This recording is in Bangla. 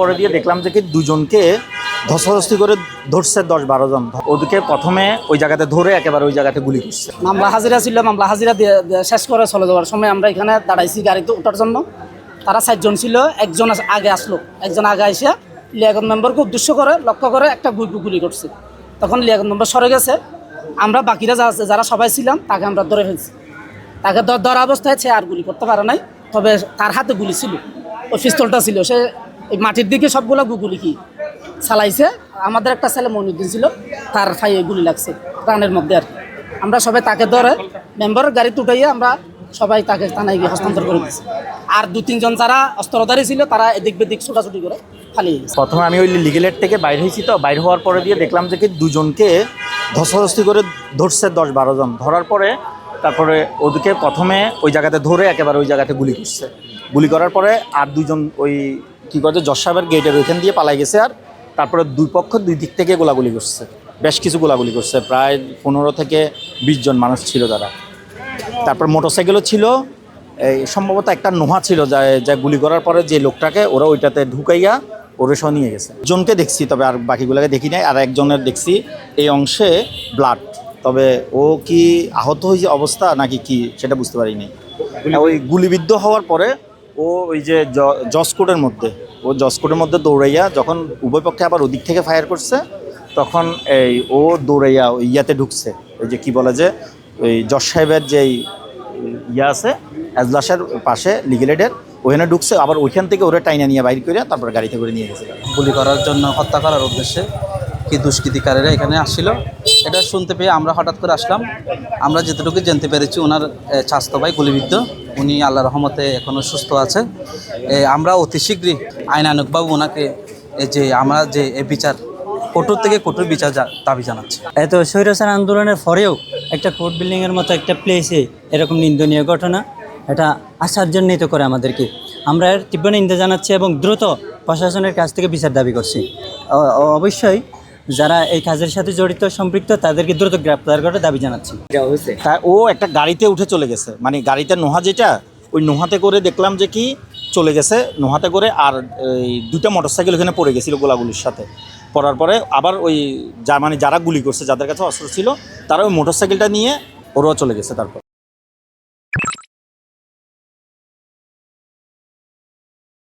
পরে দিয়ে দেখলাম যে কি দুজনকে ধস্তাধস্তি করে ধরছে 10-12 জন। ওদিকে প্রথমে ওই জায়গাতে ধরে একেবারে ওই জায়গাতে গুলি করছে। মামলা হাজিরা ছিল, মামলা হাজিরা দিয়ে শেষ করে চলে যাওয়ার সময় আমরা এখানে দাঁড়াইছি গাড়িতে ওঠার জন্য। তারা 4 জন ছিল, একজন আগে আসলো, একজন আগে এসে লিয়াকত মেম্বারকে উদ্দেশ্য করে লক্ষ্য করে একটা গুলি করছে। তখন লিয়াকত মেম্বার সরে গেছে, আমরা বাকিরা যারা সবাই ছিলাম তাকে আমরা ধরে ফেলছি। তাকে ধরা অবস্থায় সে আর গুলি করতে পারে নাই, তবে তার হাতে গুলি ছিল, ওই পিস্তলটা ছিল। সে এই মাটির দিকে সবগুলো গুলি কি চালাইছে। আমাদের একটা ছেলে মনিউদ্দিন ছিল, তার ফাইয়ে গুলি লাগছে প্রাণের মধ্যে আর কি। আমরা সবাই তাকে ধরে মেম্বারের গাড়িতে উঠাইয়া আমরা সবাই তাকে থানায় গিয়ে হস্তান্তর করে দিচ্ছি। আর 2-3 জন যারা অস্ত্রধারী ছিল তারা এদিক বেদিক ছোটাছুটি করে পালিয়ে গেছে। প্রথমে আমি ওই লিগেলেট থেকে বাইরে হয়েছি, তো বাইরে হওয়ার পরে দিয়ে দেখলাম যে কি দুজনকে ধস্তাধস্তি করে ধরছে 10-12 জন। ধরার পরে তারপরে ওদিকে প্রথমে ওই জায়গাতে ধরে একেবারে ওই জায়গাতে গুলি করছে। গুলি করার পরে আর দুজন ওই কী করছে জজ সাহেবের গেটের ওইখান দিয়ে পালাই গেছে। আর তারপরে দুই পক্ষ দুই দিক থেকে গোলাগুলি করছে, বেশ কিছু গোলাগুলি করছে, প্রায় 15 থেকে 20 জন মানুষ ছিল তারা। তারপর মোটরসাইকেলও ছিল, এই সম্ভবত একটা নোহা ছিল যা গুলি করার পরে যে লোকটাকে ওরা ওইটাতে ঢুকাইয়া ওরে সহ নিয়ে গেছে। জনকে দেখছি, তবে আর বাকিগুলোকে দেখি নাই। আর একজনের দেখছি এই অংশে ব্লাড, তবে ও কি আহত হয়েছে অবস্থা নাকি কি সেটা বুঝতে পারিনি। ওই গুলিবিদ্ধ হওয়ার পরে ও ওই যে জজ কোর্টের মধ্যে দৌড়াইয়া যখন উভয় পক্ষে আবার ওদিক থেকে ফায়ার করছে, তখন এই ও দৌড়াইয়া ওই ইয়াতে ঢুকছে, ওই যে কি বলে যে ওই জজ সাহেবের যে ইয়া আছে এজলাসের পাশে লিগেলেটের ওখানে ঢুকছে। আবার ওইখান থেকে ওরা টাইনা নিয়ে বাইর করে তারপর গাড়িতে করে নিয়ে গেছে। গুলি করার জন্য, হত্যা করার উদ্দেশ্যে কি দুষ্কৃতিকারীরা এখানে আসছিল, এটা শুনতে পেয়ে আমরা হঠাৎ করে আসলাম। আমরা যেটুকু জানতে পেরেছি ওনার স্বাস্থ্য ভাই গুলিবিদ্ধ, উনি আল্লাহ রহমতে এখনও সুস্থ আছে। আমরা অতি শীঘ্রই আইনানুগভাবে ওনাকে যে আমরা যে বিচার কঠোর থেকে কঠোর বিচার দাবি জানাচ্ছি। এত স্বৈরাচার আন্দোলনের পরেও একটা কোর্ট বিল্ডিংয়ের মতো একটা প্লেসে এরকম নিন্দনীয় ঘটনা, এটা আশ্চর্যান্বিত করে আমাদেরকে। আমরা এর তীব্র নিন্দা জানাচ্ছি এবং দ্রুত প্রশাসনের কাছ থেকে বিচার দাবি করছি। অবশ্যই যারা এই কাজের সাথে জড়িত সম্পৃক্ত তাদেরকে দ্রুত গ্রেপ্তার করে দাবি জানাচ্ছি। তা ও একটা গাড়িতে উঠে চলে গেছে, মানে গাড়িতে নোহা যেটা, ওই নোহাতে করে দেখলাম যে কি চলে গেছে নোহাতে করে। আর এই 2টা মোটরসাইকেল ওখানে পড়ে গেছিলো গোলাগুলির সাথে। পড়ার পরে আবার ওই মানে যারা গুলি করছে, যাদের কাছে অস্ত্র ছিল, তারা ওই মোটরসাইকেলটা নিয়ে ওরাও চলে গেছে তারপর।